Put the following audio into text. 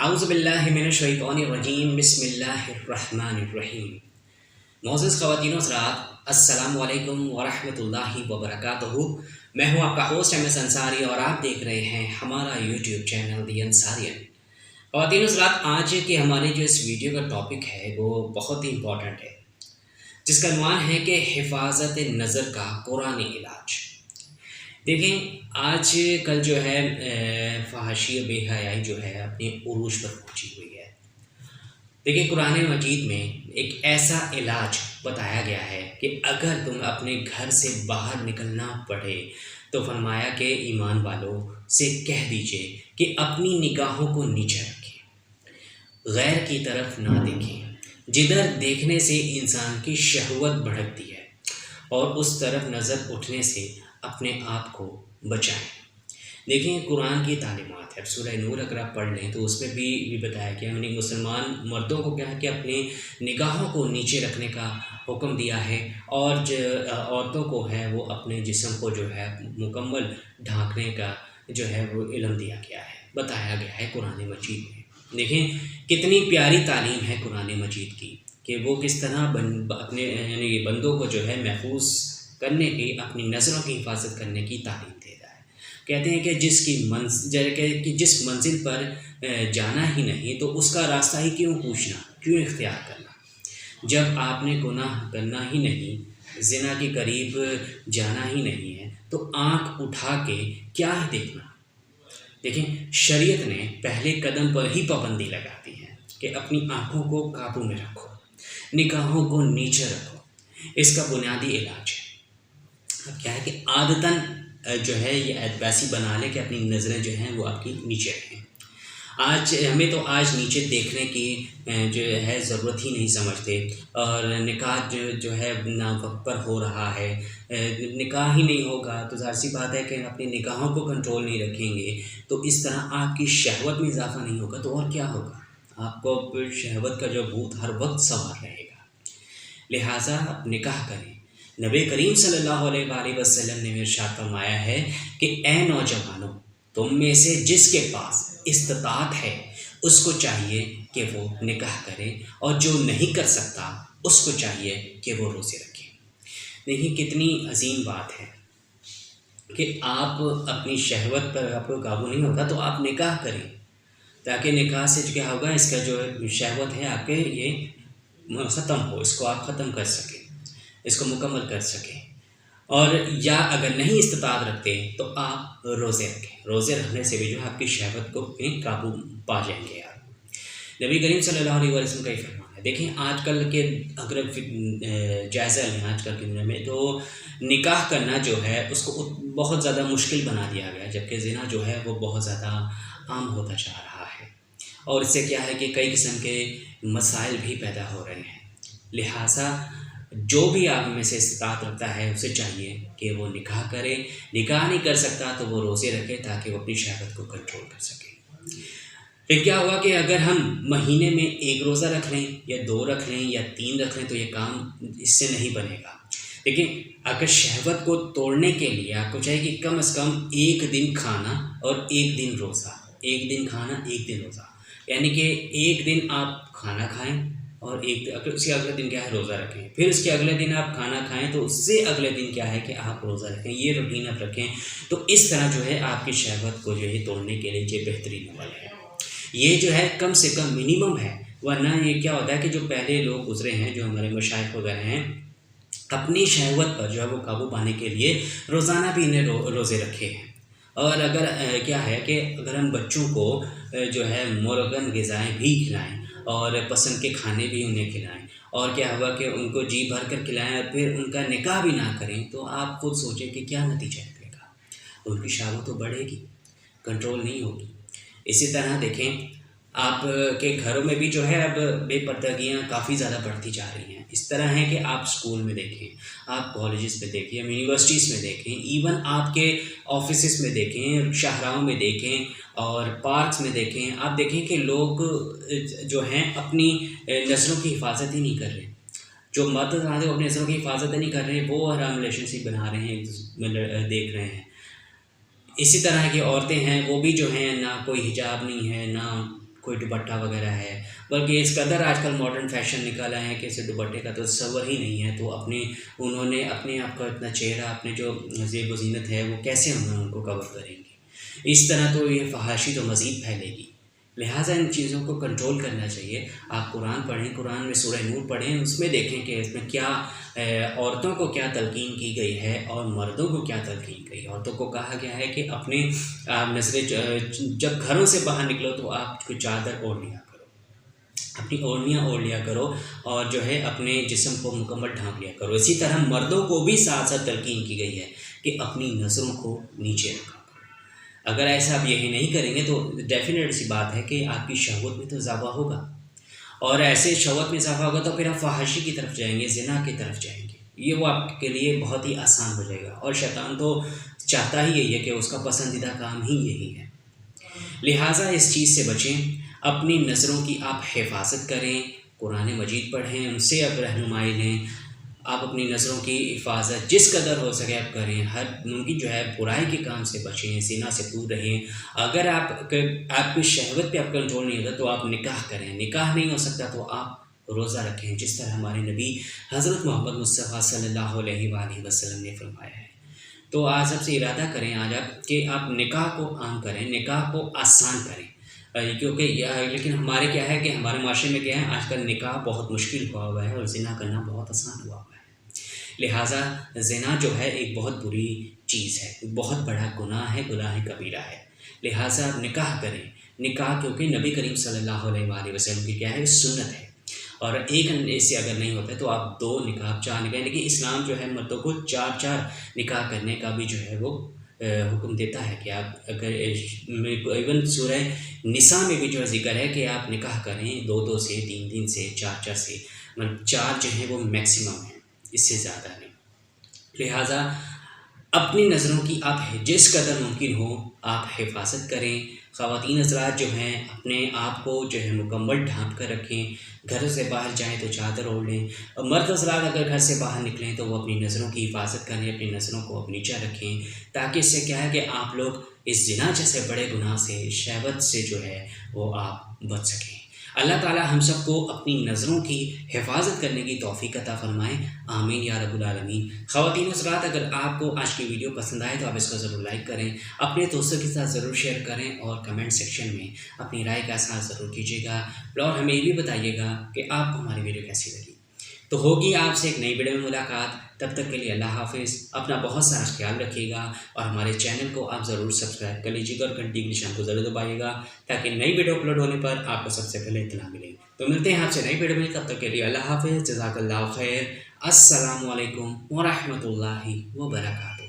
اعوذ باللہ من الشیطان الرجیم بسم اللہ الرحمن الرحیم۔ معزز خواتین و حضرات، السلام علیکم ورحمۃ اللہ وبرکاتہ۔ میں ہوں آپ کا ہوسٹ ایم ایس انصاری اور آپ دیکھ رہے ہیں ہمارا یوٹیوب چینل دی انصاریئن۔ خواتین و حضرات، آج کے ہمارے جو اس ویڈیو کا ٹاپک ہے وہ بہت ہی امپورٹنٹ ہے، جس کا عنوان ہے کہ حفاظت نظر کا قرآنی علاج۔ دیکھیں، آج کل جو ہے فحاشی و بے حیائی جو ہے اپنے عروج پر پہنچی ہوئی ہے۔ دیکھیں، قرآن مجید میں ایک ایسا علاج بتایا گیا ہے کہ اگر تم اپنے گھر سے باہر نکلنا پڑے تو فرمایا کہ ایمان والوں سے کہہ دیجئے کہ اپنی نگاہوں کو نیچے رکھیں، غیر کی طرف نہ دیکھیں، جدھر دیکھنے سے انسان کی شہوت بھڑکتی ہے، اور اس طرف نظر اٹھنے سے اپنے آپ کو بچائیں۔ دیکھیں، قرآن کی تعلیمات ہے، سورہ نور اگر آپ پڑھ لیں تو اس میں بھی بتایا گیا، یعنی مسلمان مردوں کو کیا ہے کہ اپنی نگاہوں کو نیچے رکھنے کا حکم دیا ہے، اور جو عورتوں کو ہے وہ اپنے جسم کو جو ہے مکمل ڈھانکنے کا جو ہے وہ علم دیا گیا ہے، بتایا گیا ہے قرآن مجید میں۔ دیکھیں کتنی پیاری تعلیم ہے قرآن مجید کی کہ وہ کس طرح اپنے یعنی بندوں کو جو ہے محفوظ کرنے کی، اپنی نظروں کی حفاظت کرنے کی تعلیم دے رہا ہے۔ کہتے ہیں کہ جس منزل پر جانا ہی نہیں تو اس کا راستہ ہی کیوں پوچھنا، کیوں اختیار کرنا۔ جب آپ نے گناہ کرنا ہی نہیں، زنا کے قریب جانا ہی نہیں ہے تو آنکھ اٹھا کے کیا ہے دیکھنا۔ دیکھیں، شریعت نے پہلے قدم پر ہی پابندی لگا دی ہے کہ اپنی آنکھوں کو قابو میں رکھو، نگاہوں کو نیچے رکھو۔ اس کا بنیادی علاج ہے، اب کیا ہے کہ عادتاً جو ہے یہ ویسی بنا لے کہ اپنی نظریں جو ہیں وہ آپ کی نیچے رہیں۔ ہمیں تو آج نیچے دیکھنے کی جو ہے ضرورت ہی نہیں سمجھتے، اور نکاح جو ہے ناوقت پر ہو رہا ہے، نکاح ہی نہیں ہوگا تو ظاہر سی بات ہے کہ اپنی نگاہوں کو کنٹرول نہیں رکھیں گے تو اس طرح آپ کی شہوت میں اضافہ نہیں ہوگا تو اور کیا ہوگا، آپ کو شہوت کا جو بھوت ہر وقت سوار رہے گا۔ لہٰذا آپ نکاح کریں۔ نبی کریم صلی اللہ علیہ وآلہ وسلم نے ارشاد فرمایا ہے کہ اے نوجوانوں، تم میں سے جس کے پاس استطاعت ہے اس کو چاہیے کہ وہ نکاح کرے، اور جو نہیں کر سکتا اس کو چاہیے کہ وہ روزے رکھے۔ دیکھیں کتنی عظیم بات ہے کہ آپ اپنی شہوت پر آپ کو قابو نہیں ہوگا تو آپ نکاح کریں، تاکہ نکاح سے کیا ہوگا، اس کا جو شہوت ہے آپ کے یہ ختم ہو، اس کو آپ ختم کر سکیں، اس کو مکمل کر سکیں۔ اور یا اگر نہیں استطاعت رکھتے تو آپ روزے رکھیں، روزے رکھنے سے بھی جو ہے آپ کی شہوت کو قابو پا جائیں گے آپ۔ نبی کریم صلی اللہ علیہ وسلم کا یہ فرمان ہے۔ دیکھیں آج کل کے اگر جائزہ لیں آج کل کی دنیا میں تو نکاح کرنا جو ہے اس کو بہت زیادہ مشکل بنا دیا گیا، جبکہ زنا جو ہے وہ بہت زیادہ عام ہوتا جا رہا ہے، اور اس سے کیا ہے کہ کئی قسم کے مسائل بھی پیدا ہو رہے ہیں۔ لہٰذا جو بھی آپ میں سے استطاعت رکھتا ہے اسے چاہیے کہ وہ نکاح کرے، نکاح نہیں کر سکتا تو وہ روزے رکھے تاکہ وہ اپنی شہوت کو کنٹرول کر سکے۔ پھر کیا ہوا کہ اگر ہم مہینے میں 1 روزہ رکھ لیں یا 2 رکھ لیں یا 3 رکھ لیں تو یہ کام اس سے نہیں بنے گا۔ لیکن اگر شہوت کو توڑنے کے لیے آپ کو چاہیے کہ کم از کم 1 دن کھانا اور 1 دن روزہ، 1 دن کھانا 1 دن روزہ، یعنی کہ 1 دن آپ کھانا کھائیں اور اس کے اگلے دن کیا ہے روزہ رکھیں، پھر اس کے اگلے دن آپ کھانا کھائیں تو اس سے اگلے دن کیا ہے کہ آپ روزہ رکھیں، یہ روٹین آپ رکھیں تو اس طرح جو ہے آپ کی شہوت کو جو ہے توڑنے کے لیے یہ بہترین عمل ہے۔ یہ جو ہے کم سے کم منیمم ہے، ورنہ یہ کیا ہوتا ہے کہ جو پہلے لوگ گزرے ہیں، جو ہمارے مشائخ وغیرہ ہیں، اپنی شہوت پر جو ہے وہ قابو پانے کے لیے روزانہ بھی انہیں روزے رکھے ہیں۔ اور اگر کیا ہے کہ اگر ہم بچوں کو جو ہے مرغن غذائیں بھی کھلائیں اور پسند کے کھانے بھی انہیں کھلائیں، اور کیا ہوا کہ ان کو جی بھر کر کھلائیں اور پھر ان کا نکاح بھی نہ کریں تو آپ خود سوچیں کہ کیا نتیجہ نکلے گا، ان کی شہوت تو بڑھے گی، کنٹرول نہیں ہوگی۔ اسی طرح دیکھیں آپ کے گھروں میں بھی جو ہے اب بے پردگیاں کافی زیادہ بڑھتی جا رہی ہیں۔ اس طرح ہے کہ آپ اسکول میں دیکھیں، آپ کالجز میں دیکھیں، یونیورسٹیز میں دیکھیں، ایون آپ کے آفیسز میں دیکھیں، شاہراہوں میں دیکھیں اور پارکس میں دیکھیں، آپ دیکھیں کہ لوگ جو ہیں اپنی نسلوں کی حفاظت ہی نہیں کر رہے۔ جو مرد ہیں وہ اپنی نسلوں کی حفاظت نہیں کر رہے، وہ حرام ریلیشن شپ بنا رہے ہیں، دیکھ رہے ہیں۔ اسی طرح کی عورتیں ہیں وہ بھی جو ہیں نہ کوئی حجاب نہیں ہے، نہ کوئی دوپٹہ وغیرہ ہے، بلکہ اس قدر آج کل ماڈرن فیشن نکالا ہے کہ اسے دوپٹے کا تو تصور ہی نہیں ہے، تو انہوں نے اپنے آپ کا اتنا چہرہ، اپنے جو زیب و زینت ہے وہ کیسے ان کو کور کریں گے؟ اس طرح تو یہ فحاشی تو مزید پھیلے گی۔ لہٰذا ان چیزوں کو کنٹرول کرنا چاہیے۔ آپ قرآن پڑھیں، قرآن میں سورہ نور پڑھیں، اس میں دیکھیں کہ اس میں کیا عورتوں کو کیا تلقین کی گئی ہے اور مردوں کو کیا تلقین کی گئی ہے۔ عورتوں کو کہا گیا ہے کہ اپنے نظریں جب گھروں سے باہر نکلو تو آپ کو چادر اوڑھ لیا کرو، اپنی اوڑھنیاں اوڑھ لیا کرو، اور جو ہے اپنے جسم کو مکمل ڈھانپ لیا کرو۔ اسی طرح مردوں کو بھی ساتھ ساتھ تلقین کی گئی ہے کہ اپنی نظروں کو نیچے رکھا۔ اگر ایسا آپ یہی نہیں کریں گے تو ڈیفینیٹ سی بات ہے کہ آپ کی شہوت میں تو اضافہ ہوگا، اور ایسے شہوت میں اضافہ ہوگا تو پھر آپ فحاشی کی طرف جائیں گے، زنا کی طرف جائیں گے۔ یہ وہ آپ کے لیے بہت ہی آسان ہو جائے گا، اور شیطان تو چاہتا ہی یہی ہے کہ اس کا پسندیدہ کام ہی یہی ہے۔ لہٰذا اس چیز سے بچیں، اپنی نظروں کی آپ حفاظت کریں، قرآن مجید پڑھیں، ان سے آپ رہنمائی لیں۔ آپ اپنی نظروں کی حفاظت جس قدر ہو سکے آپ کریں، ہر ممکن جو ہے برائی کے کام سے بچیں، زنا سے دور رہیں۔ اگر آپ کی شہوت پہ آپ کنٹرول نہیں ہوتا تو آپ نکاح کریں، نکاح نہیں ہو سکتا تو آپ روزہ رکھیں، جس طرح ہمارے نبی حضرت محمد مصطفیٰ صلی اللہ علیہ وآلہ وسلم نے فرمایا ہے۔ تو آج آپ سے ارادہ کریں آج آپ کہ آپ نکاح کو عام کریں، نکاح کو آسان کریں، کیونکہ لیکن ہمارے کیا ہے کہ ہمارے معاشرے میں کیا ہے، آج کل نکاح بہت مشکل ہوا ہے اور زنا کرنا بہت آسان ہوا ہے۔ لہٰذا زنا جو ہے ایک بہت بری چیز ہے، بہت بڑا گناہ ہے، گناہ کبیرہ ہے۔ لہٰذا آپ نکاح کریں، نکاح کیونکہ نبی کریم صلی اللہ علیہ وآلہ وسلم کی کیا ہے، سنت ہے، اور ایک سے اگر نہیں ہوتا ہے تو آپ 2 نکاح 4 نکاح، لیکن اسلام جو ہے مردوں کو 4 نکاح کرنے کا بھی جو ہے وہ حکم دیتا ہے کہ آپ اگر ایون سورہ نساء میں بھی جو ذکر ہے کہ آپ نکاح کریں 2 سے، 3 سے، 4 سے، مطلب 4 جو ہیں وہ میکسیمم ہیں، اس سے زیادہ نہیں۔ لہٰذا اپنی نظروں کی آپ جس قدر ممکن ہو آپ حفاظت کریں۔ خواتین حضرات جو ہیں اپنے آپ کو جو ہے مکمل ڈھانپ کر رکھیں، گھر سے باہر جائیں تو چادر اوڑھ لیں، اور مرد حضرات اگر گھر سے باہر نکلیں تو وہ اپنی نظروں کی حفاظت کریں، اپنی نظروں کو نیچا رکھیں، تاکہ اس سے کیا ہے کہ آپ لوگ اس زنا جیسے بڑے گناہ سے، شہوت سے جو ہے وہ آپ بچ سکیں۔ اللہ تعالی ہم سب کو اپنی نظروں کی حفاظت کرنے کی توفیق عطا فرمائے، آمین یا رب العالمین۔ خواتین حضرات اگر آپ کو آج کی ویڈیو پسند آئے تو آپ اس کو ضرور لائک کریں، اپنے دوستوں کے ساتھ ضرور شیئر کریں، اور کمنٹ سیکشن میں اپنی رائے کا اظہار ضرور کیجیے گا، اور ہمیں یہ بھی بتائیے گا کہ آپ کو ہماری ویڈیو کیسی لگی۔ تو ہوگی آپ سے ایک نئی ویڈیو میں ملاقات، تب تک کے لیے اللہ حافظ، اپنا بہت سارا خیال رکھیے گا، اور ہمارے چینل کو آپ ضرور سبسکرائب کر لیجیے گا، اور گھنٹی کے نشان کو ضرور دبائیے گا تاکہ نئی ویڈیو اپلوڈ ہونے پر آپ کو سب سے پہلے اطلاع ملے۔ تو ملتے ہیں آپ سے نئی ویڈیو میں، تب تک کے لیے اللہ حافظ، جزاک اللہ خیر، السلام علیکم ورحمۃ اللہ وبرکاتہ۔